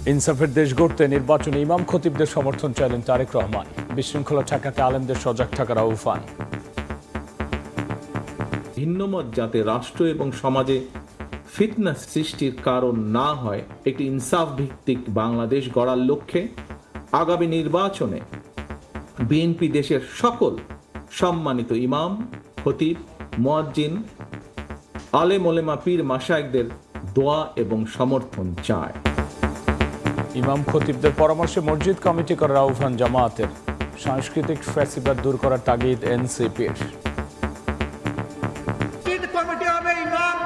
ইনসাফের দেশ গড়তে নির্বাচনে ইমাম খতিবদের সমর্থন চাইলেন তারেক রহমান। বিশৃঙ্খলা ঠেকাতে আলেমদের সজাগ থাকার আহ্বান। ভিন্নমত যাতে রাষ্ট্র এবং সমাজে ফিতনা সৃষ্টির কারণ না হয়, একটি ইনসাফ ভিত্তিক বাংলাদেশ গড়ার লক্ষ্যে আগামী নির্বাচনে বিএনপি দেশের সকল সম্মানিত ইমাম, খতিব, মুয়াজ্জিন, আলেম ওলেমা, পীর মাশায়েখদের দোয়া এবং সমর্থন চায়। ইমাম খতিবদের পরামর্শে মসজিদ কমিটি করার আহ্বান জামায়াতের। সাংস্কৃতিক ফ্যাসিবাদ দূর করার তাগিদ এনসিপির। কমিটি হবে ইমাম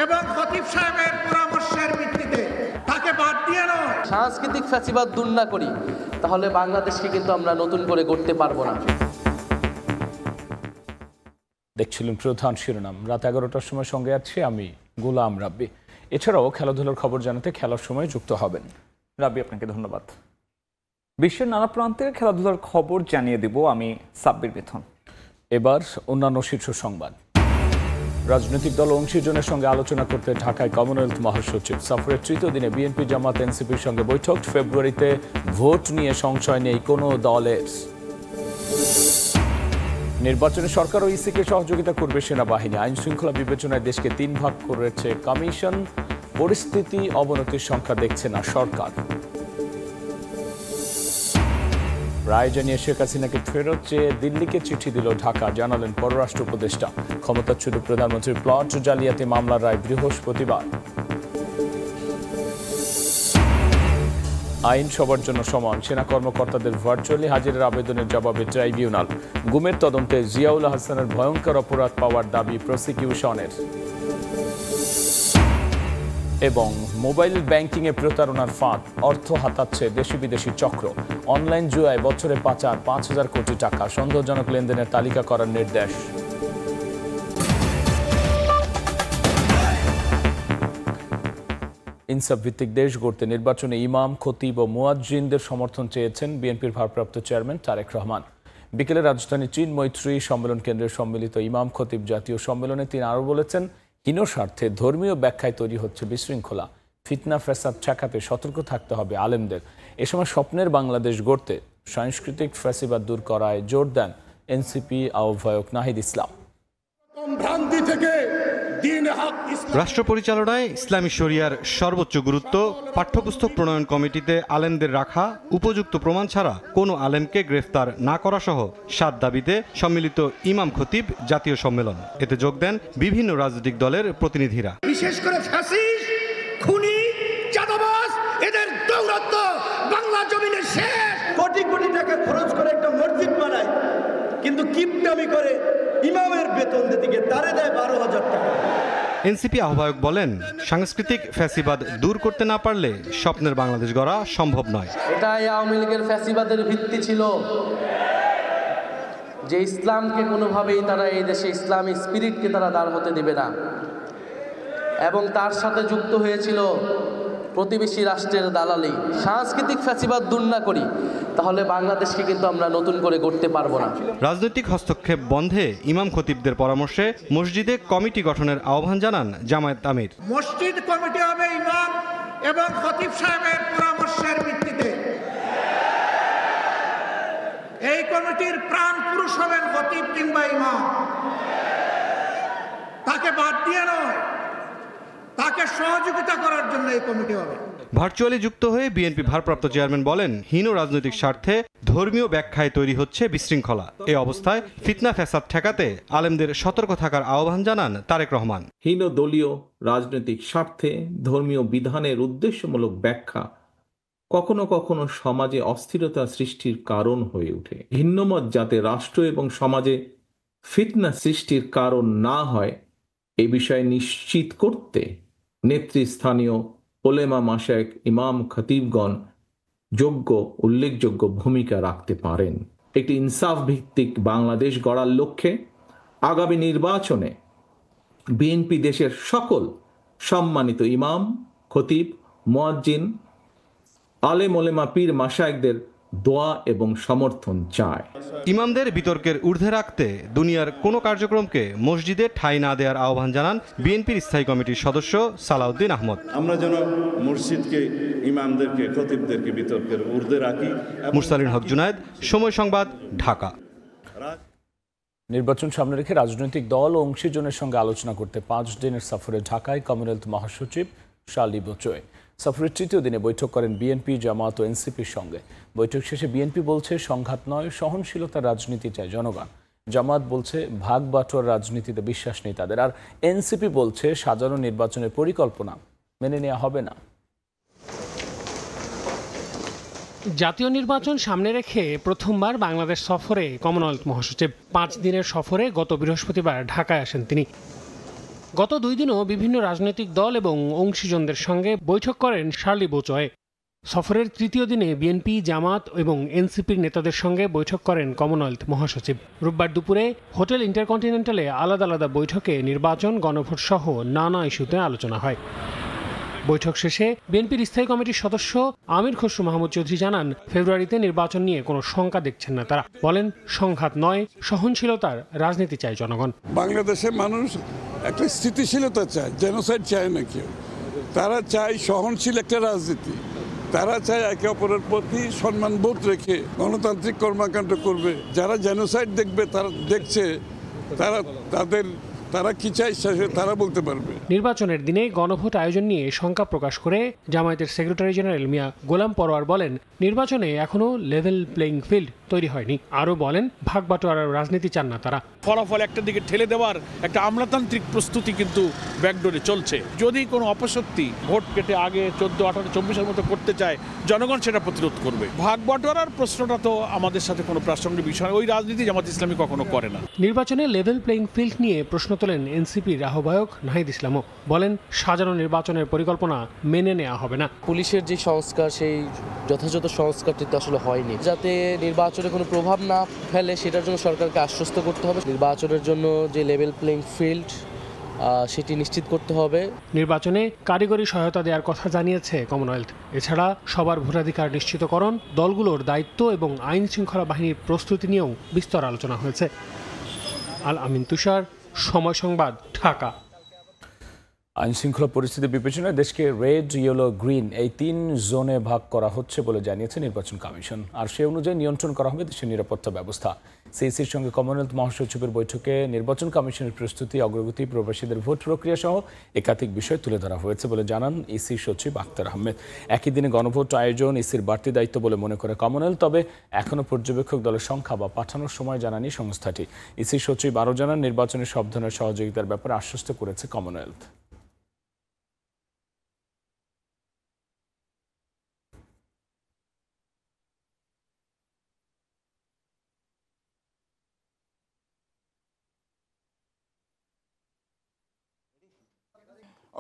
এবং খতিব সাহেবের পরামর্শের ভিত্তিতে, তাকে বাদ দিয়ে নয়। সাংস্কৃতিক ফ্যাসিবাদ দূর না করি তাহলে বাংলাদেশকে কিন্তু আমরা নতুন করে গড়তে পারবো না। দেখছিলেন প্রধান শিরোনাম। রাত 11টার সময় সঙ্গে আছি আমি গোলাম রাব্বি। এছাড়াও খেলাধুলার খবর জানাতে খেলার সময় যুক্ত হবেন। রাব্বি, আপনাকে ধন্যবাদ। বিশ্বের নানা প্রান্তের খেলাধুলার খবর জানিয়ে দেব আমি সাব্বির মিথুন। এবার অন্যান্য শীর্ষ সংবাদ। রাজনৈতিক দল অংশীজনের সঙ্গে আলোচনা করতে ঢাকায় কমনওয়েলথ মহাসচিব। সফরের তৃতীয় দিনে বিএনপি, জামাত, এনসিপির সঙ্গে বৈঠক। ফেব্রুয়ারিতে ভোট নিয়ে সংশয় নেই কোনো দলের। নির্বাচনে সরকার ও ইসিকে সহযোগিতা করবে সেনাবাহিনী। আইন শৃঙ্খলা বিবেচনায় দেশকে 3 ভাগ করেছে কমিশন। পরিস্থিতি অবনতির সংখ্যা দেখছে না সরকার। রায় জানিয়ে শেখ হাসিনাকে ফেরত চেয়ে দিল্লিকে চিঠি দিল ঢাকা, জানালেন পররাষ্ট্র উপদেষ্টা। ক্ষমতাচ্যুত প্রধানমন্ত্রীর প্লট জালিয়াতি মামলার রায় বৃহস্পতিবার। আইন সবার জন্য সমান, সেনা কর্মকর্তাদের ভার্চুয়ালি হাজিরের আবেদনের জবাবে ট্রাইব্যুনাল। গুমের তদন্তে জিয়াউল হাসানের ভয়ঙ্কর অপরাধ পাওয়ার দাবি প্রসিকিউশনের। এবং মোবাইল ব্যাংকিংয়ে প্রতারণার ফাঁদ, অর্থ হাতাচ্ছে দেশি বিদেশি চক্র। অনলাইন জুয়ায় বছরে পাচার 5,000 কোটি টাকা। সন্দেহজনক লেনদেনের তালিকা করার নির্দেশ। ইনসাফ ভিত্তিক দেশ গড়তে নির্বাচনে ইমাম, খতিব ও মুয়াজ্জিনদের সমর্থন চেয়েছেন বিএনপির ভারপ্রাপ্ত চেয়ারম্যান তারেক রহমান। বিকেলে রাজধানী চীন মৈত্রী সম্মেলন কেন্দ্রের সম্মিলিত ইমাম খতিব জাতীয় সম্মেলনে তিনি আরও বলেছেন, হীন স্বার্থে ধর্মীয় ব্যাখ্যায় তৈরি হচ্ছে বিশৃঙ্খলা। ফিতনা ফ্যাসাদ ঠেকাতে সতর্ক থাকতে হবে আলেমদের। এ সময় স্বপ্নের বাংলাদেশ গড়তে সাংস্কৃতিক ফ্যাসিবাদ দূর করায় জোর দেন এনসিপি আহ্বায়ক নাহিদ ইসলাম। রাষ্ট্র পরিচালনায় ইসলামী শরিয়ার সর্বোচ্চ গুরুত্ব। পাঠ্যপুস্তক প্রণয়ন কমিটিতে আলেমদের রাখা, উপযুক্ত প্রমাণ ছাড়া কোনো আলেমকে গ্রেফতার না করা সহ 7 দাবিতে সম্মিলিত ইমাম খতিব জাতীয় সম্মেলন। এতে যোগ দেন বিভিন্ন রাজনৈতিক দলের প্রতিনিধিরা। বিশেষ করে ফ্যাসিস্ট, খুনি, চাঁদাবাজ, এদের দৌরাত্ম বাংলা জমিনে শেষ। কোটি কোটি টাকা খরচ করে একটা মসজিদ বানায়, কিন্তু কিপটামি করে ইমামের বেতন দিতে গিয়ে তারে দেয় 12,000 টাকা। এনসিপি আহ্বায়ক বলেন, সাংস্কৃতিক ফ্যাসিবাদ দূর করতে না পারলে স্বপ্নের বাংলাদেশ গড়া সম্ভব নয়। এটাই আওয়ামী লীগের ফ্যাসিবাদের ভিত্তি ছিল, যে ইসলামকে কোনোভাবেই তারা এই দেশে ইসলামী স্পিরিটকে তারা দাঁড় হতে দেবে না। এবং তার সাথে যুক্ত হয়েছিল প্রতিবেশী রাষ্ট্রের দালালি। সাংস্কৃতিক ফ্যাসিবাদ দূর না করি তাহলে বাংলাদেশকে কিন্তু আমরা নতুন করে গড়তে পারবো না। রাজনৈতিক হস্তক্ষেপ বন্ধে ইমাম খতিবদের পরামর্শে মসজিদে কমিটি গঠনের আহ্বান জানান জামায়াত আমির। মসজিদ কমিটি হবে ইমাম এবং খতিব সাহেবের পরামর্শের ভিত্তিতে। এই কমিটির প্রাণ পুরুষ হবেন খতিব কিংবা ইমাম। তাকে বাদ দিয়ে নয়, তাকে সহযোগিতা করার জন্য এই কমিটি হবে। ভার্চুয়ালি যুক্ত হয়ে বিএনপি ভারপ্রাপ্ত চেয়ারম্যান বলেন, হীন রাজনৈতিক স্বার্থে ধর্মীয় ব্যাখ্যায় তৈরি হচ্ছে বিশৃঙ্খলা। এই অবস্থায় ফিতনা ফ্যাসাদ ঠেকাতে আলেমদের সতর্ক থাকার আহ্বান জানান তারেক রহমান। হীন দলীয় রাজনৈতিক স্বার্থে ধর্মীয় বিধানের উদ্দেশ্যমূলক ব্যাখ্যা কখনো কখনো সমাজে অস্থিরতা সৃষ্টির কারণ হয়ে ওঠে। ভিন্নমত যাতে রাষ্ট্র এবং সমাজে ফিতনা সৃষ্টির কারণ না হয়, এ বিষয়ে নিশ্চিত করতে নেতৃস্থানীয় ওলেমা, মাশায়েখ, ইমাম, খতিবগণ যোগ্য উল্লেখযোগ্য ভূমিকা রাখতে পারেন। একটি ইনসাফ ভিত্তিক বাংলাদেশ গড়ার লক্ষ্যে আগামী নির্বাচনে বিএনপি দেশের সকল সম্মানিত ইমাম, খতিব, মুয়াজ্জিন, আলেম ওলেমা, পীর মাশায়েখদের দোয়া এবং সমর্থন চায়। ইমামদের বিতর্কের ঊর্ধ্বে রাখতে দুনিয়ার কোনো কার্যক্রমকে মসজিদে ঠাঁই না দেওয়ার আহ্বান জানান বিএনপির স্থায়ী কমিটির সদস্য সালাউদ্দিন আহমদ। আমরা যেন মসজিদকে, ইমামদেরকে, খতিবদেরকে বিতর্কের ঊর্ধ্বে রাখি। মুরসালিন হক জুনায়েদ, সময় সংবাদ, ঢাকা। নির্বাচন সামনে রেখে রাজনৈতিক দল ও অংশীজনের সঙ্গে আলোচনা করতে 5 দিনের সফরে ঢাকায় কমনওয়েলথ মহাসচিব শার্লি বোচোয়। সফরের তৃতীয় দিনে বৈঠক করেন বিএনপি, জামাত ও এনসিপির সঙ্গে। বৈঠক শেষে বিএনপি বলছে সংঘাত নয়, সহনশীলতার রাজনীতি চায় জনগণ। জামাত বলছে ভাগ বাটোয়ার রাজনীতিতে বিশ্বাস নেই তাদের। আর এনসিপি বলছে সাজানো নির্বাচনের পরিকল্পনা মেনে নেওয়া হবে না। জাতীয় নির্বাচন সামনে রেখে প্রথমবার বাংলাদেশ সফরে কমনওয়েলথ মহাসচিব। 5 দিনের সফরে গত বৃহস্পতিবার ঢাকায় আসেন তিনি। গত 2 দিনও বিভিন্ন রাজনৈতিক দল এবং অংশীজনদের সঙ্গে বৈঠক করেন শার্লি বোচোয়। সফরের তৃতীয় দিনে বিএনপি, জামাত এবং এনসিপির নেতাদের সঙ্গে বৈঠক করেন কমনওয়েলথ মহাসচিব। রোববার দুপুরে হোটেল ইন্টারকন্টিনেন্টালে আলাদা আলাদা বৈঠকে নির্বাচন, গণভোট সহ নানা ইস্যুতে আলোচনা হয়। বৈঠক শেষে বিএনপির স্থায়ী কমিটির সদস্য আমির খসরু মাহমুদ চৌধুরী জানান, ফেব্রুয়ারিতে নির্বাচন নিয়ে কোনো শঙ্কা দেখছেন না তারা। বলেন সংঘাত নয়, সহনশীলতার রাজনীতি চায় জনগণ। বাংলাদেশের মানুষ একটা স্থিতিশীলতা চায়, জেনোসাইড চায় না কেউ। তারা চায় সহনশীল একটা রাজনীতি। তারা চায় একে অপরের প্রতি সম্মানবোধ রেখে গণতান্ত্রিক কর্মকাণ্ড করবে। যারা জেনোসাইড দেখবে, তারা দেখছে, তারা কি চাই তারা বলতে পারবে। নির্বাচনের দিনে গণভোট আয়োজন নিয়ে শঙ্কা প্রকাশ করে জামায়াতের সেক্রেটারি জেনারেল মিয়া গোলাম পরোয়ার বলেন, নির্বাচনে এখনো লেভেল প্লেইং ফিল্ড তৈরি হয়নি। আরও বলেন, ভাগ বাটোয়ারার রাজনীতি চান না তারা। ফলাফল একটা দিকে ঠেলে দেওয়ার একটা আমলাতান্ত্রিক প্রস্তুতি কিন্তু ব্যাকডোরে চলছে। যদি কোনো অপশক্তি ভোট কেটে আগে 14, 18, 24-এর মতো করতে চায়, জনগণ সেটা প্রতিরোধ করবে। ভাগ বাটোয়ারার প্রশ্নটা তো আমাদের সাথে কোনো প্রাসঙ্গিক বিষয়, ওই রাজনীতি জামাত ইসলামী কখনো করে না। নির্বাচনে লেভেল প্লেইং ফিল্ড নিয়ে প্রশ্ন তোলেন এনসিপির আহ্বায়ক নাহিদ ইসলামও। বলেন, সাজানো নির্বাচনের পরিকল্পনা মেনে নেওয়া হবে না। পুলিশের যে সংস্কার, সেই যথাযথ সংস্কারটি তো আসলে হয়নি। যাতে নির্বাচনে কোনো প্রভাব না ফেলে সেটার জন্য সরকারকে আশ্বস্ত করতে হবে। নির্বাচনের জন্য যে লেভেল প্লেইং ফিল্ড সেটি নিশ্চিত করতে হবে। নির্বাচনে কারিগরি সহায়তা দেওয়ার কথা জানিয়েছে কমনওয়েলথ। এছাড়া সবার ভোটাধিকার নিশ্চিতকরণ, দলগুলোর দায়িত্ব এবং আইন শৃঙ্খলা বাহিনীর প্রস্তুতি নিয়েও বিস্তর আলোচনা হয়েছে। আল আমিন তুষার, সময় সংবাদ, ঢাকা। আইন শৃঙ্খলা পরিস্থিতি বিবেচনায় দেশকে রেড, ইয়েলো, গ্রিন এই 3 জোনে ভাগ করা হচ্ছে বলে জানিয়েছে নির্বাচন কমিশন। আর সে অনুযায়ী নিয়ন্ত্রণ করা হবে দেশের নিরাপত্তা ব্যবস্থা। সিইসির সঙ্গে কমনওয়েলথ মহাসচিবের বৈঠকে নির্বাচন কমিশনের প্রস্তুতি, অগ্রগতি, প্রবাসীদের ভোট প্রক্রিয়া সহ একাধিক বিষয় তুলে ধরা হয়েছে বলে জানান ইসি সচিব আখতার আহমেদ। একই দিনে গণভোট আয়োজন ইসির বাড়তি দায়িত্ব বলে মনে করে কমনওয়েলথ, তবে এখনও পর্যবেক্ষক দলের সংখ্যা বা পাঠানোর সময় জানায়নি সংস্থাটি। ইসি সচিব আরও জানান, নির্বাচনের সব ধরনের সহযোগিতার ব্যাপারে আশ্বস্ত করেছে কমনওয়েলথ।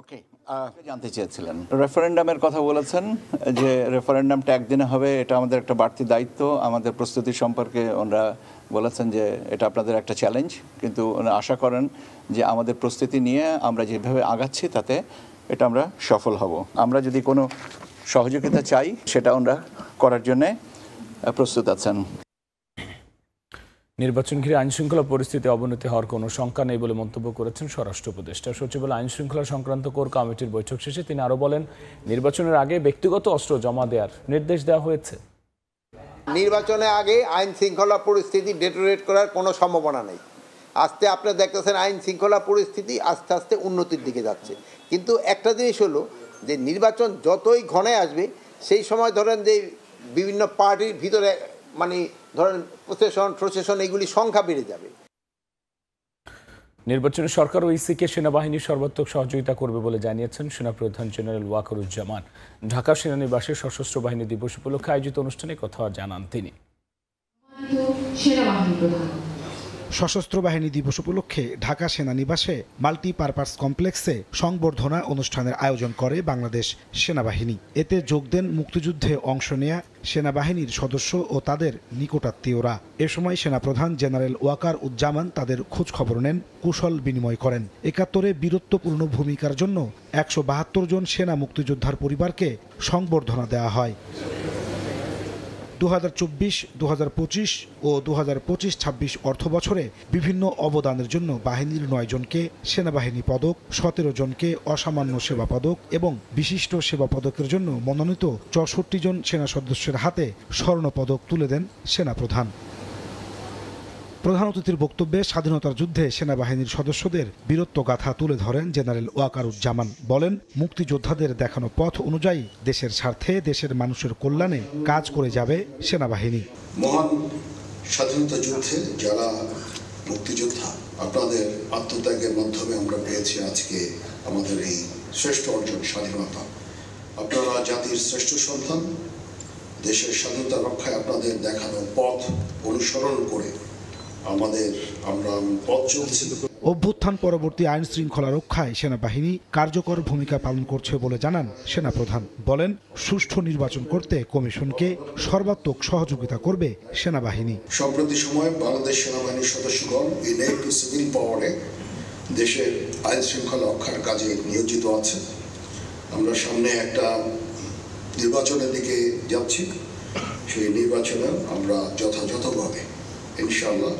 ওকে, জানতে চেয়েছিলেন রেফারেন্ডামের কথা বলেছেন, যে রেফারেন্ডামটা একদিনে হবে, এটা আমাদের একটা বাড়তি দায়িত্ব। আমাদের প্রস্তুতি সম্পর্কে ওনারা বলেছেন যে এটা আপনাদের একটা চ্যালেঞ্জ, কিন্তু ওনারা আশা করেন যে আমাদের প্রস্তুতি নিয়ে আমরা যেভাবে আগাচ্ছি তাতে এটা আমরা সফল হব। আমরা যদি কোনো সহযোগিতা চাই সেটা ওনারা করার জন্যে প্রস্তুত আছেন। নির্বাচন ঘিরে আইনশৃঙ্খলা পরিস্থিতি অবনতি হওয়ার কোনো শঙ্কা নেই বলে মন্তব্য করেছেন স্বরাষ্ট্র উপদেষ্টা। সচিবালয় আইনশৃঙ্খলা সংক্রান্ত কোর কমিটির বৈঠক শেষে তিনি আরও বলেন, নির্বাচনের আগে ব্যক্তিগত অস্ত্র জমা দেওয়ার নির্দেশ দেওয়া হয়েছে। নির্বাচনের আগে আইন শৃঙ্খলা পরিস্থিতি ডেটোরেট করার কোনো সম্ভাবনা নেই। আস্তে আপনি দেখতেছেন আইন শৃঙ্খলা পরিস্থিতি আস্তে আস্তে উন্নতির দিকে যাচ্ছে। কিন্তু একটা জিনিস হলো যে নির্বাচন যতই ঘনে আসবে, সেই সময় ধরেন যে বিভিন্ন পার্টির ভিতরে মানে ধরেন প্রশাসন এগুলি সংখ্যা বেড়ে যাবে। নির্বাচনে সরকার ও ইসিকে সেনাবাহিনীর সর্বাত্মক সহযোগিতা করবে বলে জানিয়েছেন সেনাপ্রধান জেনারেল ওয়াকারুজ্জামান। ঢাকা সেনানিবাসে সশস্ত্র বাহিনী দিবস উপলক্ষে আয়োজিত অনুষ্ঠানে কথা জানান তিনি। সশস্ত্র বাহিনী দিবস উপলক্ষে ঢাকা সেনানিবাসে মাল্টিপারপাস কমপ্লেক্সে সংবর্ধনা অনুষ্ঠানের আয়োজন করে বাংলাদেশ সেনাবাহিনী। এতে যোগ দেন মুক্তিযুদ্ধে অংশ নেয়া সেনাবাহিনীর সদস্য ও তাদের নিকটাত্মীয়রা। এ সময় সেনাপ্রধান জেনারেল ওয়াকার উজ্জামান তাদের খোঁজ খবর নেন, কুশল বিনিময় করেন। ৭১-এ বীরত্বপূর্ণ ভূমিকার জন্য ১৭২ জন সেনা মুক্তিযোদ্ধার পরিবারকে সংবর্ধনা দেওয়া হয়। 2024-2025 ও 2025-26 অর্থ বছরে বিভিন্ন অবদানের জন্য বাহিনীর 9 জনকে সেনাবাহিনী পদক, 17 জনকে অসামান্য সেবা পদক এবং বিশিষ্ট সেবা পদকের জন্য মনোনীত 64 জন সেনা সদস্যের হাতে স্বর্ণপদক তুলে দেন সেনাপ্রধান। প্রধান অতিথির বক্তব্যে স্বাধীনতার যুদ্ধে সেনাবাহিনীর সদস্যদের বীরত্বগাথা তুলে ধরেন জেনারেল ওয়াকারুজ্জামান। বলেন, মুক্তিযোদ্ধাদের দেখানো পথ অনুযায়ী দেশের স্বার্থে, দেশের মানুষের কল্যাণে কাজ করে যাবে সেনাবাহিনী। মহান স্বাধীনতা যুদ্ধে যারা মুক্তিযোদ্ধা, আপনাদের আত্মত্যাগের মাধ্যমে আমরা পেয়েছি আজকে আমাদের এই শ্রেষ্ঠ অর্জন স্বাধীনতা। আপনারা জাতির শ্রেষ্ঠ সন্তান। দেশের স্বাধীনতা রক্ষায় আপনাদের দেখানো পথ অনুসরণ করে আমরা পথ চলছি। অভ্যুত্থান পরবর্তী আইন শৃঙ্খলা রক্ষায় সেনাবাহিনী কার্যকর ভূমিকা পালন করছে বলে জানান সেনাপ্রধান। বলেন, সুষ্ঠু নির্বাচন করতে কমিশনকে সর্বাত্মক সহযোগিতা করবে সেনাবাহিনী। সম্প্রতি সময়ে বাংলাদেশ সেনাবাহিনীর সদস্যগণ ইনেট টু সিভিল পাওয়ারে দেশের আইন শৃঙ্খলা রক্ষার কাজে নিয়োজিত আছে। আমরা সামনে একটা নির্বাচনের দিকে যাচ্ছি। সেই নির্বাচনে আমরা যথাযথভাবে ইনশাআল্লাহ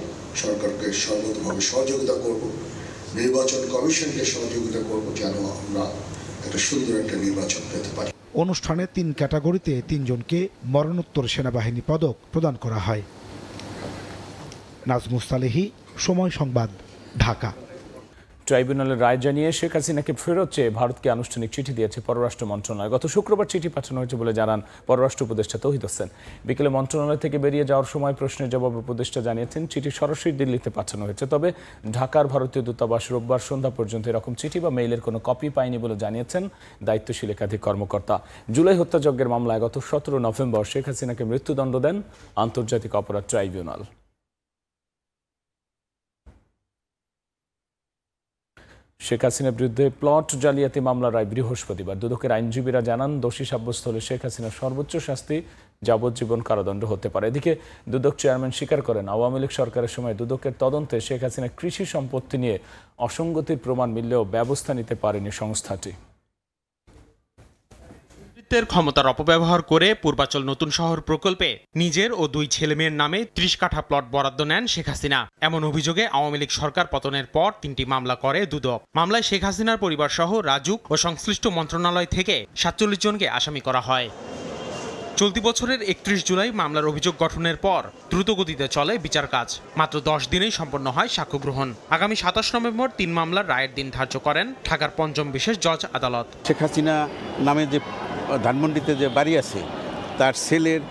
সরকারকে সর্বতভাবে সহযোগিতা করব, নির্বাচন কমিশনকে সহযোগিতা করব, যেন আমরা একটা সুন্দর একটা নির্বাচন পেতে পারি। অনুষ্ঠানে 3 ক্যাটাগরিতে 3 জনকে মরণোত্তর সেনাবাহিনী পদক প্রদান করা হয়। নাজমুস সালেহী, সময় সংবাদ, ঢাকা। ট্রাইব্যুনালের রায় জানিয়ে শেখ হাসিনাকে ফেরত চেয়ে ভারতকে আনুষ্ঠানিক চিঠি দিয়েছে পররাষ্ট্র মন্ত্রণালয়। গত শুক্রবার চিঠি পাঠানো হয়েছে বলে জানান পররাষ্ট্র উপদেষ্টা তৌহিদ হোসেন। বিকেলে মন্ত্রণালয় থেকে বেরিয়ে যাওয়ার সময় প্রশ্নের জবাবে উপদেষ্টা জানিয়েছেন, চিঠি সরাসরি দিল্লিতে পাঠানো হয়েছে। তবে ঢাকার ভারতীয় দূতাবাস রোববার সন্ধ্যা পর্যন্ত এরকম চিঠি বা মেইলের কোনো কপি পায়নি বলে জানিয়েছেন দায়িত্বশীল একাধিক কর্মকর্তা। জুলাই হত্যাযজ্ঞের মামলায় গত 17 নভেম্বর শেখ হাসিনাকে মৃত্যুদণ্ড দেন আন্তর্জাতিক অপরাধ ট্রাইব্যুনাল। শেখ হাসিনার বিরুদ্ধে প্লট জালিয়াতি মামলার রায় বৃহস্পতিবার। দুদকের আইনজীবীরা জানান, দোষী সাব্যস্ত হলে শেখ হাসিনার সর্বোচ্চ শাস্তি যাবজ্জীবন কারাদণ্ড হতে পারে। এদিকে দুদক চেয়ারম্যান স্বীকার করেন, আওয়ামী লীগ সরকারের সময় দুদকের তদন্তে শেখ হাসিনা কৃষি সম্পত্তি নিয়ে অসঙ্গতির প্রমাণ মিললেও ব্যবস্থা নিতে পারেনি সংস্থাটি। ক্ষমতার অপব্যবহার করে পূর্বাচল নতুন শহর প্রকল্পে নিজের ও 2 ছেলেমেয়ের নামে 30 কাঠা প্লট বরাদ্দ নেন শেখ হাসিনা। এমন অভিযোগে আওয়ামী লীগ সরকার পতনের পর 3টি মামলা করে দুদক। মামলায় শেখ হাসিনার পরিবার সহ রাজুক ও সংশ্লিষ্ট মন্ত্রণালয় থেকে 47 জনকে আসামি করা হয়। চলতি বছরের 31 জুলাই মামলার অভিযোগ গঠনের পর দ্রুতগতিতে চলে বিচার কাজ। মাত্র 10 দিনেই সম্পন্ন হয় সাক্ষ্য গ্রহণ। আগামী 27 নভেম্বর 3 মামলার রায়ের দিন ধার্য করেন ঢাকার 5ম বিশেষ জজ আদালত। শেখ হাসিনা নামে যে ধানমন্ডিতে যে বাড়ি আছে, তার ছেলের,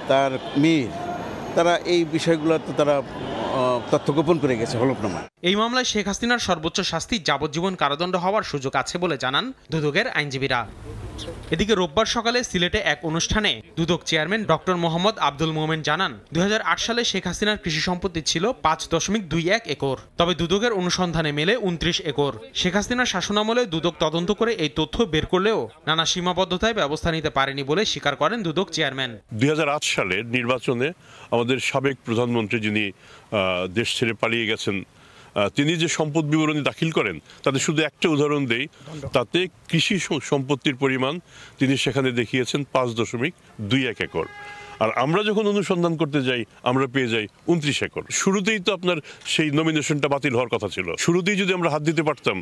তার মেয়ের, তারা এই বিষয়গুলোতে তারা তথ্য গোপন করে গেছে হলফনামা। এই মামলায় শেখ হাসিনার সর্বোচ্চ শাস্তি যাবজ্জীবন কারাদণ্ড হওয়ার সুযোগ আছে বলে জানান দুদকের আইনজীবীরা। এদিকে রোববার সকালে সিলেটে এক অনুষ্ঠানে দুদক চেয়ারম্যান ডক্টর মোহাম্মদ আব্দুল মোমেন জানান, 2008 সালে শেখ হাসিনার কৃষি সম্পত্তি ছিল 5.21 একর। তবে দুদকের অনুসন্ধানে মেলে 29 একর। শেখ হাসিনার শাসনামলে দুদক তদন্ত করে এই তথ্য বের করলেও নানা সীমাবদ্ধতায় ব্যবস্থা নিতে পারেনি বলে স্বীকার করেন দুদক চেয়ারম্যান। 2008 সালের নির্বাচনে আমাদের সাবেক প্রধানমন্ত্রী, যিনি দেশ ছেড়ে পালিয়ে গেছেন, তিনি যে সম্পদ বিবরণী দাখিল করেন, তাতে শুধু একটা উদাহরণ দেই, তাতে কৃষি সম্পত্তির পরিমাণ তিনি সেখানে দেখিয়েছেন 5.21 একর। আর আমরা যখন অনুসন্ধান করতে যাই, আমরা পেয়ে যাই 29 একর। শুরুতেই তো আপনার সেই নমিনেশনটা বাতিল হওয়ার কথা ছিল। শুরুতেই যদি আমরা হাত দিতে পারতাম,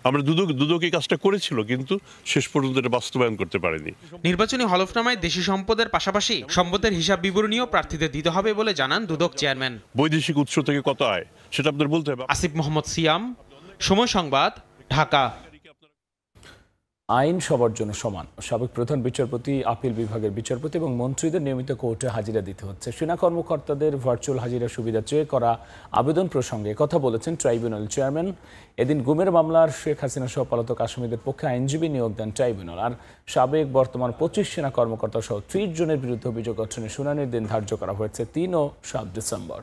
আমরা দুদক এই কাজটা করেছিল, কিন্তু শেষ পর্যন্ত এটা বাস্তবায়ন করতে পারেনি। নির্বাচনী হলফনামায় দেশি সম্পদের পাশাপাশি সম্পদের হিসাব বিবরণীও প্রার্থীদের দিতে হবে বলে জানান দুদক চেয়ারম্যান। বৈদেশিক উৎস থেকে কত আয় সেটা আপনাদের বলতে হবে। আসিফ মোহাম্মদ সিয়াম, সময় সংবাদ, ঢাকা। আইন সবার জন্য সমান। সাবেক প্রধান বিচারপতি, আপিল বিভাগের বিচারপতি এবং মন্ত্রীদের নিয়মিত কোর্টে হাজিরা দিতে হচ্ছে। সেনা কর্মকর্তাদের ভার্চুয়াল হাজিরা সুবিধা চেয়ে করা আবেদন প্রসঙ্গে কথা বলেছেন ট্রাইব্যুনাল চেয়ারম্যান। এদিন গুমের মামলার শেখ হাসিনা সহ পলাতক আসামিদের পক্ষে আইনজীবী নিয়োগ দেন ট্রাইব্যুনাল। আর সাবেক বর্তমান 25 সেনা কর্মকর্তা সহ 30 জনের বিরুদ্ধে অভিযোগ গঠনের শুনানির দিন ধার্য করা হয়েছে 3 ও 7 ডিসেম্বর।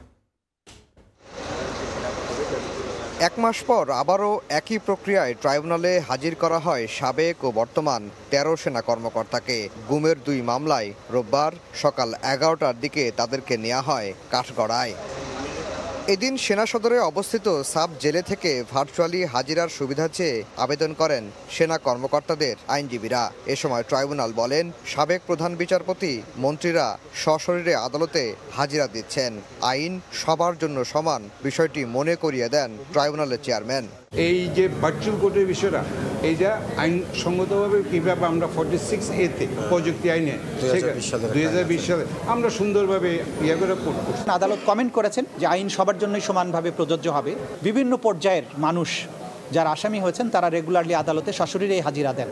1 মাস পর আবারও একই প্রক্রিয়ায় ট্রাইব্যুনালে হাজির করা হয় সাবেক ও বর্তমান 13 সেনা কর্মকর্তাকে। গুমের 2 মামলায় রোববার সকাল 11টার দিকে তাদেরকে নেওয়া হয় কাঠগড়ায়। এদিন সেনা সদরে অবস্থিত সাব জেলে থেকে ভার্চুয়ালি হাজিরার সুবিধা চেয়ে আবেদন করেন সেনা কর্মকর্তাদের আইনজীবীরা। এ সময় ট্রাইব্যুনাল বলেন, সাবেক প্রধান বিচারপতি, মন্ত্রীরা সশরীরে আদালতে হাজিরা দিচ্ছেন, আইন সবার জন্য সমান বিষয়টি মনে করিয়ে দেন ট্রাইব্যুনালের চেয়ারম্যান। এই যে ভার্চুয়াল কোর্টের বিষয়টা, এইটা আইনসঙ্গতভাবে কীভাবে আমরা 46A তে প্রযুক্তি আইনে 2020 সালে আমরা সুন্দরভাবে করে করব। আদালত কমেন্ট করেছেন যে আইন সবার জন্যই সমানভাবে প্রযোজ্য হবে। বিভিন্ন পর্যায়ের মানুষ যারা আসামি হয়েছেন তারা রেগুলারলি আদালতে সশরীরে হাজিরা দেন,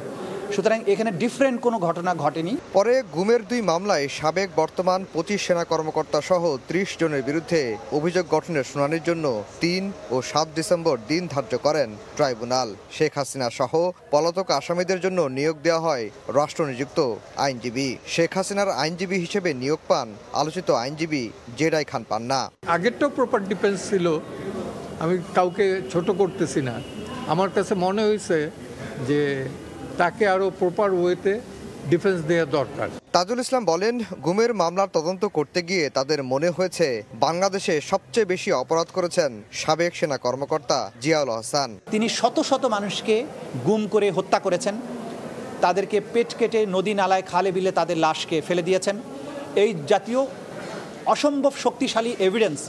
সুতরাং এখানে ডিফারেন্ট কোনো ঘটনা ঘটেনি। পরে গুমের 2 মামলায় সাবেক বর্তমান 25 সেনা কর্মকর্তা সহ 30 জনের বিরুদ্ধে অভিযোগ গঠনের শুনানির জন্য 3 ও 7 ডিসেম্বর দিন ধার্য করেন ট্রাইব্যুনাল। শেখ হাসিনা সহ পলাতক আসামিদের জন্য নিয়োগ দেওয়া হয় রাষ্ট্রনিযুক্ত আইনজীবী। শেখ হাসিনার আইনজীবী হিসেবে নিয়োগ পান আলোচিত আইনজীবী জেডাই খান পান্না। আগেরটাও প্রপার ডিফেন্স ছিল, আমি কাউকে ছোট করতেছি না। আমার কাছে মনে হয়েছে যে তাকে আরও প্রপার ওয়েতে ডিফেন্স দেওয়া দরকার। তাজুল ইসলাম বলেন, গুমের মামলার তদন্ত করতে গিয়ে তাদের মনে হয়েছে বাংলাদেশে সবচেয়ে বেশি অপরাধ করেছেন সাবেক সেনা কর্মকর্তা জিয়াউল হাসান। তিনি শত শত মানুষকে গুম করে হত্যা করেছেন, তাদেরকে পেট কেটে নদী নালায় খালে বিলে তাদের লাশকে ফেলে দিয়েছেন। এই জাতীয় অসম্ভব শক্তিশালী এভিডেন্স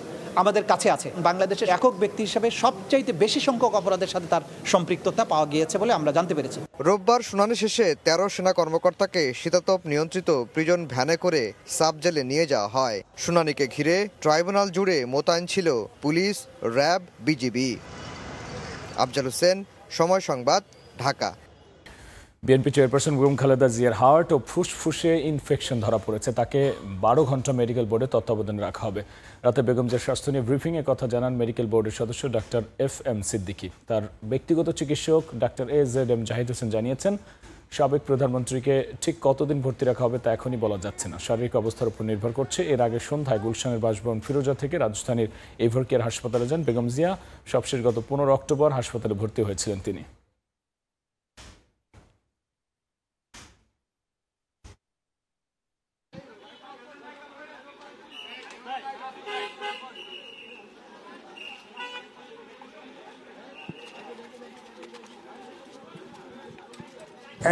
আমাদের কাছে আছে। বাংলাদেশের একক ব্যক্তি হিসেবে সবচাইতে বেশি সংখ্যক অপরাধের সাথে তার সম্পৃক্ততা পাওয়া গিয়েছে বলে আমরা জানতে পেরেছি। রোববার শুনানি শেষে 13 সেনা কর্মকর্তাকে শীতাতপ নিয়ন্ত্রিত প্রিজন ভ্যানে করে সাব জেলে নিয়ে যাওয়া হয়। শুনানিকে ঘিরে ট্রাইব্যুনাল জুড়ে মোতায়েন ছিল police, RAB, BGB. Afzal Hossain, সময় সংবাদ, ঢাকা। বিএনপি চেয়ারপারসন বেগম খালেদা জিয়ার হার্ট ও ফুসফুসে ইনফেকশন ধরা পড়েছে। তাকে 12 ঘন্টা মেডিকেল বোর্ডে তত্ত্বাবধানে রাখা হবে। রাতে বেগম জিয়ার স্বাস্থ্য নিয়ে ব্রিফিংয়ে কথা জানান মেডিকেল বোর্ডের সদস্য ডাক্তার FM সিদ্দিকী। তার ব্যক্তিগত চিকিৎসক ডাক্তার AZM জাহিদ হোসেন জানিয়েছেন, সাবেক প্রধানমন্ত্রীকে ঠিক কতদিন ভর্তি রাখা হবে তা এখনই বলা যাচ্ছে না, শারীরিক অবস্থার উপর নির্ভর করছে। এর আগে সন্ধ্যায় গুলশানের বাসভবন ফিরোজা থেকে রাজধানীর এভারকেয়ার হাসপাতালে যান বেগম জিয়া। সবশেষ গত 15 অক্টোবর হাসপাতালে ভর্তি হয়েছিলেন তিনি।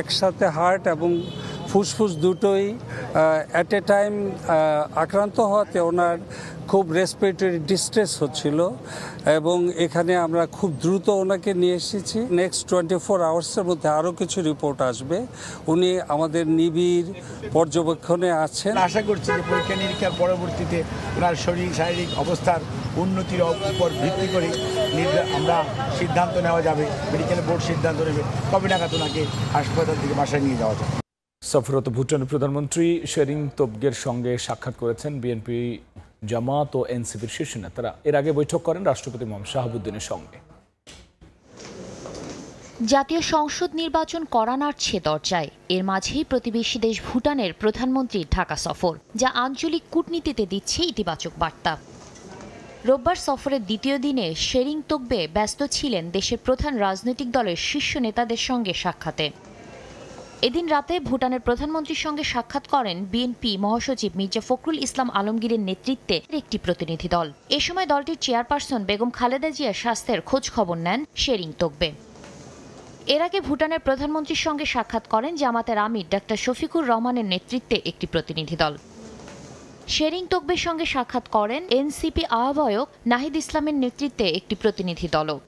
একসাথে হার্ট এবং ফুসফুস দুটোই অ্যাট এ টাইম আক্রান্ত হওয়াতে ওনার খুব রেসপিরেটরি ডিস্ট্রেস হচ্ছিল এবং এখানে আমরা খুব দ্রুত ওনাকে নিয়ে এসেছি। নেক্সট 24 আওয়ার্সের মধ্যে আরও কিছু রিপোর্ট আসবে। উনি আমাদের নিবিড় পর্যবেক্ষণে আছেন। আশা করছি যে পরীক্ষা নিরীক্ষার পরবর্তীতে ওনার শারীরিক অবস্থার উন্নতির উপর ভিত্তি করে আমরা সিদ্ধান্ত নেওয়া যাবে, মেডিকেল বোর্ড সিদ্ধান্ত নেবে কবে নাগাদ ওনাকে হাসপাতাল থেকে বাসায় নিয়ে যাওয়া যাবে। সফররত ভুটানের প্রধানমন্ত্রী শেরিং তোবগের সঙ্গে সাক্ষাৎ করেছেন বিএনপি, জামাত ও এনসিপির শীর্ষ নেতারা। এর আগে বৈঠক করেন রাষ্ট্রপতি মোহাম্মদ শাহাবুদ্দিনের সঙ্গে। জাতীয় সংসদ নির্বাচন করা নাড়ছে দরজায়। এর মাঝেই প্রতিবেশী দেশ ভুটানের প্রধানমন্ত্রীর ঢাকা সফর, যা আঞ্চলিক কূটনীতিতে দিচ্ছে ইতিবাচক বার্তা। রোববার সফরের দ্বিতীয় দিনে শেরিং তোবগে ব্যস্ত ছিলেন দেশের প্রধান রাজনৈতিক দলের শীর্ষ নেতাদের সঙ্গে সাক্ষাতে। এদিন রাতে ভুটানের প্রধানমন্ত্রীর সঙ্গে সাক্ষাৎ করেন বিএনপি মহাসচিব মির্জা ফখরুল ইসলাম আলমগীরের নেতৃত্বে একটি প্রতিনিধি দল। এ সময় দলটির চেয়ারপারসন বেগম খালেদা জিয়ার স্বাস্থ্যের খোঁজ খবর নেন শেরিং তোবগে। এর আগে ভুটানের প্রধানমন্ত্রীর সঙ্গে সাক্ষাৎ করেন জামাতের আমির ডাক্তার শফিকুর রহমানের নেতৃত্বে একটি প্রতিনিধি দল। শেরিং তোবগের সঙ্গে সাক্ষাৎ করেন এনসিপি আহ্বায়ক নাহিদ ইসলামের নেতৃত্বে একটি প্রতিনিধি দলও।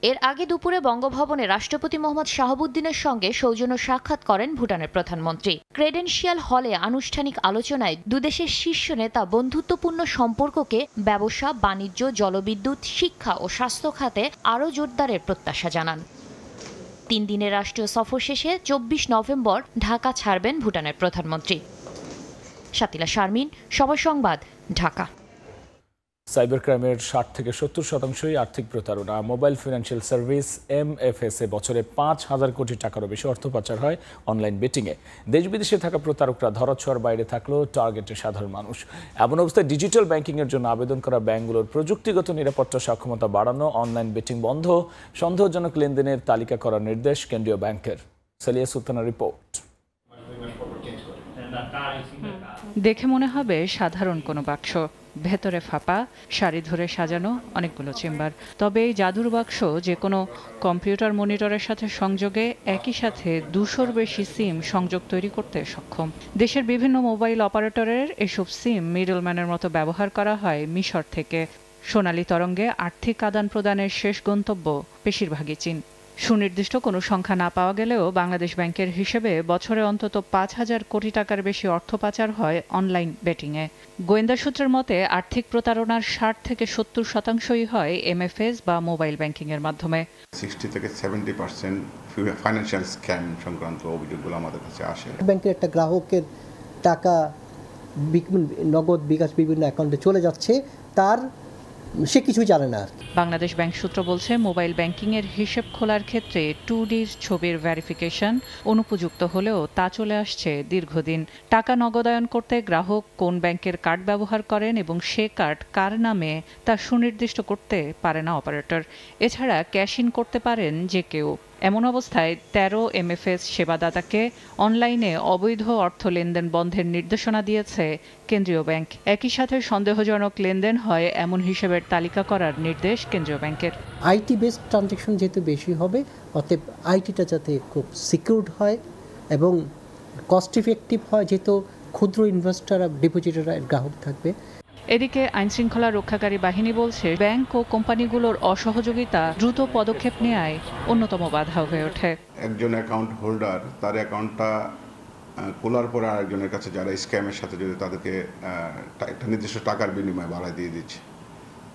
এর আগে দুপুরে বঙ্গভবনে রাষ্ট্রপতি মোহাম্মদ শাহাবুদ্দিনের সঙ্গে সৌজন্য সাক্ষাৎ করেন ভুটানের প্রধানমন্ত্রী। ক্রেডেনশিয়াল হলে আনুষ্ঠানিক আলোচনায় দুদেশের শীর্ষ নেতা বন্ধুত্বপূর্ণ সম্পর্ককে ব্যবসা, বাণিজ্য, জলবিদ্যুৎ, শিক্ষা ও স্বাস্থ্য খাতে আরও জোরদারের প্রত্যাশা জানান। 3 দিনের রাষ্ট্রীয় সফর শেষে 24 নভেম্বর ঢাকা ছাড়বেন ভুটানের প্রধানমন্ত্রী। শাতিলা শারমিন, সময় সংবাদ, ঢাকা। সাইবার ক্রাইমের 60 থেকে 70% আর্থিক প্রতারণা। মোবাইল ফিনান্সিয়াল সার্ভিস MFS এ বছরে 5,000 কোটি টাকারও বেশি অর্থ পাচার হয় অনলাইন বেটিংয়ে। দেশ বিদেশে থাকা প্রতারকরা ধরাছোঁয়ার বাইরে থাকলেও টার্গেটে সাধারণ মানুষ। এমন অবস্থায় ডিজিটাল ব্যাংকিংয়ের জন্য আবেদন করা ব্যাংকগুলোর প্রযুক্তিগত নিরাপত্তা সক্ষমতা বাড়ানো, অনলাইন বেটিং বন্ধ, সন্দেহজনক লেনদেনের তালিকা করার নির্দেশ কেন্দ্রীয় ব্যাংকের। সালিয়া সুলতানা রিপোর্ট। দেখে মনে হবে সাধারণ কোনো বাক্স, ভেতরে ফাঁপা, সারি ধরে সাজানো অনেকগুলো চেম্বার। তবে এই জাদুর বাক্স যে কোনো কম্পিউটার মনিটরের সাথে সংযোগে একই সাথে 200-র বেশি সিম সংযোগ তৈরি করতে সক্ষম। দেশের বিভিন্ন মোবাইল অপারেটরের এসব সিম মিডলম্যানের মতো ব্যবহার করা হয় মিশর থেকে। সোনালী তরঙ্গে আর্থিক আদান প্রদানের শেষ গন্তব্য বেশিরভাগই চীন। সুনির্দিষ্ট কোনো সংখ্যা না পাওয়া গেলেও বাংলাদেশ ব্যাংকের হিসেবে বছরে অন্তত 5,000 কোটি টাকার বেশি অর্থ পাচার হয় অনলাইন বেটিংয়ে। গোয়েন্দা সূত্রের মতে আর্থিক প্রতারণার 60 থেকে 70% হয় MFS বা মোবাইল ব্যাংকিংয়ের মাধ্যমে। 60 থেকে 70% ফাইন্যান্সিয়াল স্ক্যাম সংক্রান্ত অভিযোগগুলো আমাদের কাছে আসে। ব্যাংকের একটা গ্রাহকের টাকা নগদ বিকাশ বিভিন্ন অ্যাকাউন্টে চলে যাচ্ছে, তার সে কিছুই জানে না। বাংলাদেশ ব্যাংক সূত্র বলছে মোবাইল ব্যাংকিংয়ের হিসেব খোলার ক্ষেত্রে 2D ছবির ভেরিফিকেশন অনুপযুক্ত হলেও তা চলে আসছে দীর্ঘদিন। টাকা নগদায়ন করতে গ্রাহক কোন ব্যাংকের কার্ড ব্যবহার করেন এবং সে কার্ড কার নামে তা সুনির্দিষ্ট করতে পারে না অপারেটর। এছাড়া ক্যাশ ইন করতে পারেন যে কেউ। এমন অবস্থায় 13 MFS সেবাদাতাকে অনলাইনে অবৈধ অর্থ লেনদেন বন্ধের নির্দেশনা দিয়েছে কেন্দ্রীয় ব্যাংক। একই সাথে সন্দেহজনক লেনদেন হয় এমন হিসেবের তালিকা করার নির্দেশ কেন্দ্রীয় ব্যাংকের। আইটি বেসড ট্রানজ্যাকশন যেহেতু বেশি হবে, অতএব আইটিটা যাতে খুব সিকিউরড হয় এবং কস্ট ইফেক্টিভ হয়, যেহেতু ক্ষুদ্র ইনভেস্টর আর ডিপোজিটররা গ্রাহক থাকবে। এদিকে আইনশৃঙ্খলা রক্ষাকারী বাহিনী বলছে ব্যাংক ও কোম্পানিগুলোর অসহযোগিতা দ্রুত পদক্ষেপ নেওয়ায় অন্যতম বাধা হয়ে ওঠে। একজন অ্যাকাউন্ট হোল্ডার তার অ্যাকাউন্টটা খোলার পরে আরেকজনের কাছে যারা স্ক্যামের সাথে যদি তাদেরকে একটা নির্দিষ্ট টাকার বিনিময়ে বাড়ায় দিয়ে দিচ্ছে,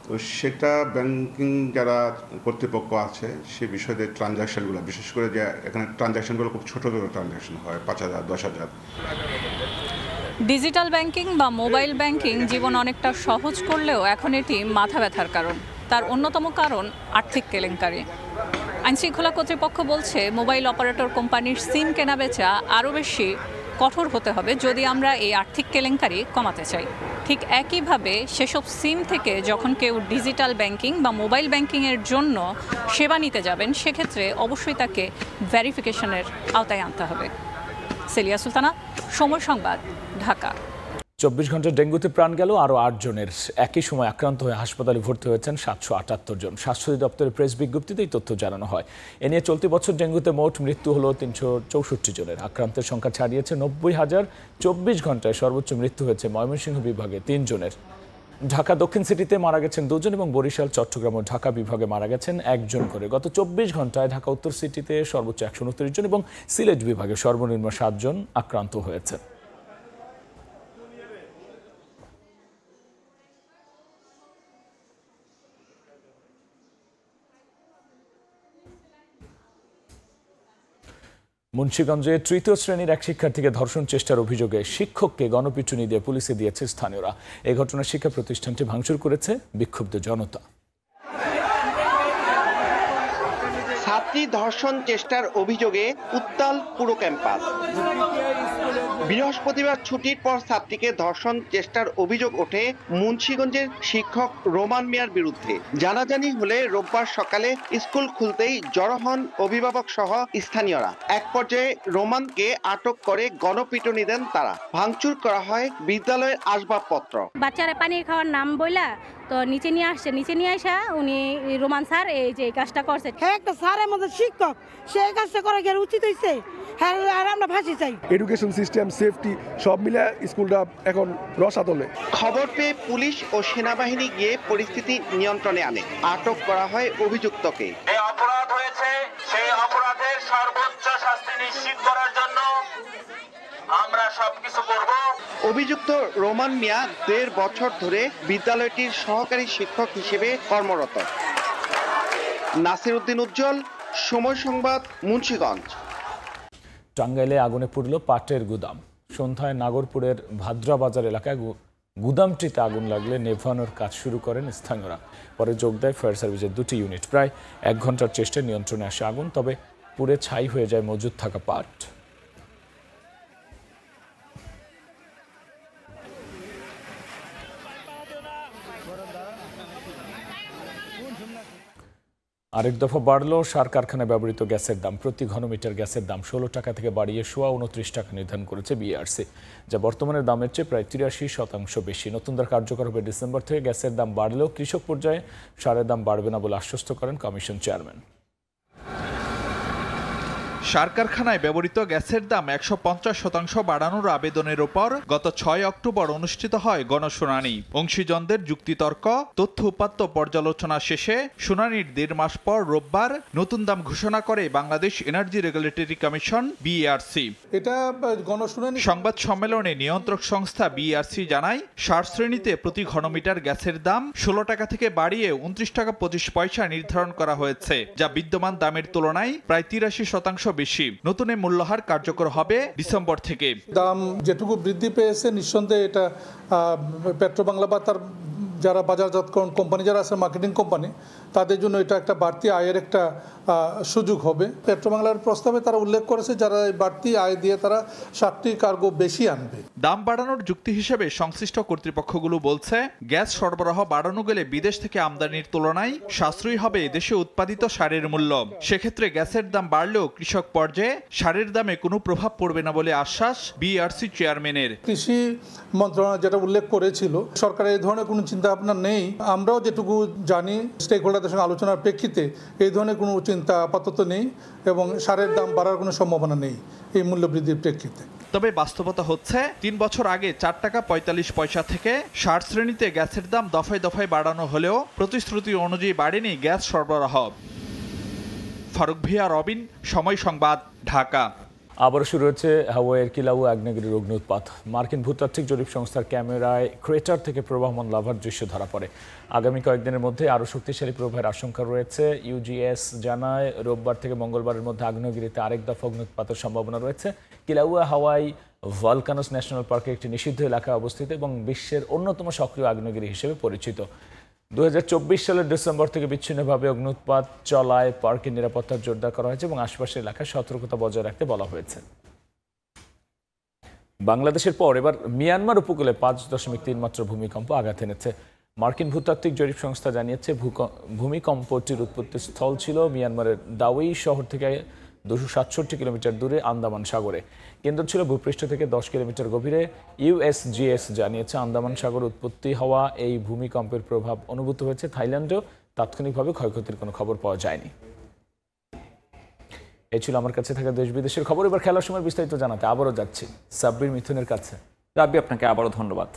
তো সেটা ব্যাংকিং যারা কর্তৃপক্ষ আছে সে বিষয়ে ট্রানজ্যাকশনগুলো, বিশেষ করে যে এখানে ট্রানজ্যাকশনগুলো খুব ছোটো ছোটো ট্রানজ্যাকশন হয়, 5,000 10,000। ডিজিটাল ব্যাংকিং বা মোবাইল ব্যাংকিং জীবন অনেকটা সহজ করলেও এখন এটি মাথা ব্যথার কারণ। তার অন্যতম কারণ আর্থিক কেলেঙ্কারি। আইনশৃঙ্খলা কর্তৃপক্ষ বলছে মোবাইল অপারেটর কোম্পানির সিম কেনাবেচা আরও বেশি কঠোর হতে হবে যদি আমরা এই আর্থিক কেলেঙ্কারি কমাতে চাই। ঠিক একইভাবে সেসব সিম থেকে যখন কেউ ডিজিটাল ব্যাংকিং বা মোবাইল ব্যাংকিংয়ের জন্য সেবা নিতে যাবেন, সেক্ষেত্রে অবশ্যই তাকে ভেরিফিকেশনের আওতায় আনতে হবে। সেলিয়া সুলতানা, সময় সংবাদ, ঢাকা। 24 ঘন্টা ডেঙ্গুতে প্রাণ গেল আরও 8 জনের। একই সময় আক্রান্ত হয়ে হাসপাতালে ভর্তি হয়েছেন 778 জন। স্বাস্থ্য অধিদপ্তরের প্রেস বিজ্ঞপ্তিতে এই তথ্য জানানো হয়। এ নিয়ে চলতি বছর ডেঙ্গুতে মোট মৃত্যু হলো 364 জনের। আক্রান্তের সংখ্যা ছাড়িয়েছে 90,000। 24 ঘন্টায় সর্বোচ্চ মৃত্যু হয়েছে ময়মনসিংহ বিভাগে 3 জনের। ঢাকা দক্ষিণ সিটিতে মারা গেছেন 2 জন এবং বরিশাল, চট্টগ্রাম ও ঢাকা বিভাগে মারা গেছেন 1 জন করে। গত 24 ঘন্টায় ঢাকা উত্তর সিটিতে সর্বোচ্চ 129 জন এবং সিলেট বিভাগে সর্বনিম্ন 7 জন আক্রান্ত হয়েছেন। মুন্সিগঞ্জে তৃতীয় শ্রেণীর এক শিক্ষার্থীকে ধর্ষণ চেষ্টার অভিযোগে শিক্ষককে গণপিটুনি দিয়ে পুলিশে দিয়েছে স্থানীয়রা। এই ঘটনায় শিক্ষা প্রতিষ্ঠানটি ভাঙচুর করেছে বিক্ষুব্ধ জনতা। ছাত্রী ধর্ষণ চেষ্টার অভিযোগে উত্তাল পুরো ক্যাম্পাস। বৃহস্পতিবার ছুটির পর ছাত্রীকে ধর্ষণ চেষ্টার অভিযোগ ওঠে মুন্সিগঞ্জের শিক্ষক রোমান মিয়ার বিরুদ্ধে। জানাজানি হলে রোববার সকালে স্কুল খুলতেই জড়ো হন অভিভাবক সহ স্থানীয়রা। এক পর্যায়ে রোমানকে আটক করে গণপিটুনি দেন তারা। ভাঙচুর করা হয় বিদ্যালয়ের আসবাবপত্র। বাচ্চারা পানি খাওয়ার নাম বইলা তো নিচে নিয়ে আসছে, নিচে নিয়ে আসা উনি রোমান স্যার এই যে কাজটা করছে। হ্যাঁ, একটা স্যার আমাদের শিক্ষক, সে কাজটা করা গেলে উচিত হয়েছে। হ্যাঁ, আর আমরা ফাঁসি চাই। এডুকেশন সিস্টেম, সেফটি সব মিলে স্কুলটা এখন রসাতলে। খবর পেয়ে পুলিশ ও সেনাবাহিনী গিয়ে পরিস্থিতি নিয়ন্ত্রণে আনে। আটক করা হয় অভিযুক্তকে। যে অপরাধ হয়েছে সেই অপরাধের সর্বোচ্চ শাস্তি নিশ্চিত করার জন্য আমরা সবকিছু করব। অভিযুক্ত রোমান মিয়া 1.5 বছর ধরে বিদ্যালয়টির সহকারী শিক্ষক হিসেবে কর্মরত। নাসির উদ্দিন উজ্জ্বল, সময় সংবাদ, মুন্সিগঞ্জ। টাঙ্গাইলে আগুনে পুড়ল পাটের গুদাম। সন্ধ্যায় নাগরপুরের ভাদ্রা বাজার এলাকায় গুদামটিতে আগুন লাগলে নেভানোর কাজ শুরু করেন স্থানীয়রা। পরে যোগ দেয় ফায়ার সার্ভিসের 2টি ইউনিট। প্রায় 1 ঘন্টার চেষ্টায় নিয়ন্ত্রণে আসে আগুন, তবে পুড়ে ছাই হয়ে যায় মজুদ থাকা পাট। আরেক দফা বাড়ল সার কারখানায় ব্যবহৃত গ্যাসের দাম। প্রতি ঘনমিটার গ্যাসের দাম 16 টাকা থেকে বাড়িয়ে 29 টাকা নির্ধারণ করেছে বিআরসি, যা বর্তমানের দামের চেয়ে প্রায় 83% বেশি। নতুন দর কার্যকর হবে ডিসেম্বর থেকে। গ্যাসের দাম বাড়লেও কৃষক পর্যায়ে সারের দাম বাড়বে না বলে আশ্বস্ত করেন কমিশন চেয়ারম্যান। সার কারখানায় ব্যবহৃত গ্যাসের দাম 150% বাড়ানোর আবেদনের ওপর গত 6 অক্টোবর অনুষ্ঠিত হয় গণশুনানি। অংশীজনদের যুক্তিতর্ক, তথ্য উপাত্ত পর্যালোচনা শেষে শুনানির 1.5 মাস পর রোববার নতুন দাম ঘোষণা করে Bangladesh energy regulatory commission BRC. এটা গণশুনানি সংবাদ সম্মেলনে নিয়ন্ত্রক সংস্থা বিআরসি জানায়, সার শ্রেণীতে প্রতি ঘনমিটার গ্যাসের দাম 16 টাকা থেকে বাড়িয়ে 29 টাকা 25 পয়সা নির্ধারণ করা হয়েছে, যা বিদ্যমান দামের তুলনায় প্রায় 83% বেশি। নতুন এই মূল্যহার কার্যকর হবে ডিসেম্বর থেকে। দাম যেটুকু বৃদ্ধি পেয়েছে নিঃসন্দেহে এটা পেট্রোবাংলা বা তার যারা বাজারজাতকরণ কোম্পানি যারা আছে, মার্কেটিং কোম্পানি, তাদের জন্য এটা একটা বাড়তি আয়ের একটা সুযোগ হবে। পেট্রোবাংলার প্রস্তাবে তারা উল্লেখ করেছে যারা এই বাড়তি আয় দিয়ে তারা 7টি কার্গো বেশি আনবে। দাম বাড়ানোর যুক্তি হিসেবে সংশ্লিষ্ট কর্তৃপক্ষগুলো বলছে, গ্যাস সরবরাহ বাড়ানো গেলে বিদেশ থেকে আমদানির তুলনায় সাশ্রয়ী হবে দেশে উৎপাদিত সারের মূল্য। সেক্ষেত্রে গ্যাসের দাম বাড়লেও কৃষক পর্যায়ে সারের দামে কোনো প্রভাব পড়বে না বলে আশ্বাস বিআরসি চেয়ারম্যানের। কৃষি মন্ত্রণালয় যেটা উল্লেখ করেছিল, সরকারের এই ধরনের কোনো চিন্তা ভাবনা নেই। আমরাও যেটুকু জানি স্টেক হোল্ডারদের সঙ্গে আলোচনার প্রেক্ষিতে এই ধরনের কোনো চিন্তা আপাতত নেই এবং সারের দাম বাড়ার কোনো সম্ভাবনা নেই এই মূল্য বৃদ্ধির প্রেক্ষিতে। তবে বাস্তবতা হচ্ছে 3 বছর আগে 4 টাকা 45 পয়সা থেকে সার শ্রেণীতে গ্যাসের দাম দফায় দফায় বাড়ানো হলেও প্রতিশ্রুতি অনুযায়ী বাড়েনি গ্যাস সরবরাহ। ফারুক ভিয়া, রবিন, সময় সংবাদ, ঢাকা। আবারও শুরু হয়েছে হাওয়াইয়ের কিলাউয়া আগ্নেয়গিরির অগ্ন্যুৎপাত। মার্কিন ভূতাত্ত্বিক জরিপ সংস্থার ক্যামেরায় ক্রেটার থেকে প্রবাহমান লাভার দৃশ্য ধরা পড়ে। আগামী কয়েকদিনের মধ্যে আরও শক্তিশালী প্রবাহের আশঙ্কা রয়েছে। ইউজিএস জানায়, রোববার থেকে মঙ্গলবারের মধ্যে আগ্নেয়গিরিতে আরেক দফা অগ্ন্যুৎপাতের সম্ভাবনা রয়েছে। কিলাউয়া হাওয়াই ভলকানোস ন্যাশনাল পার্কে একটি নিষিদ্ধ এলাকায় অবস্থিত এবং বিশ্বের অন্যতম সক্রিয় আগ্নেয়গিরি হিসেবে পরিচিত। 2024 সালের ডিসেম্বর থেকে বিচ্ছিন্নভাবে অগ্ন্যুৎপাত চলায় পার্কের নিরাপত্তা জোরদার করা হয়েছে এবং আশপাশের এলাকায় সতর্কতা বজায় রাখতে বলা হয়েছে। বাংলাদেশের পর এবার মিয়ানমার উপকূলে 5.3 মাত্রা ভূমিকম্প আঘাত এনেছে। মার্কিন ভূতাত্ত্বিক জরিপ সংস্থা জানিয়েছে, ভূমিকম্পটির উৎপত্তি স্থল ছিল মিয়ানমারের দাওয়ি শহর থেকে 267 কিলোমিটার দূরে আন্দামান সাগরে। কেন্দ্র ছিল ভূপৃষ্ঠ থেকে 10 কিলোমিটার গভীরে। ইউএসজিএস জানিয়েছে, আন্দামান সাগর উৎপত্তি হওয়া এই ভূমিকম্পের প্রভাব অনুভূত হয়েছে থাইল্যান্ডেও। তাৎক্ষণিকভাবে ক্ষয়ক্ষতির কোনো খবর পাওয়া যায়নি। এই ছিল আমার কাছে থাকা দেশ বিদেশের খবর। এবার খেলার সময় বিস্তারিত জানাতে আবারও যাচ্ছি সাব্বির মিথুনের কাছে। রাব্বি, আপনাকে আবারও ধন্যবাদ।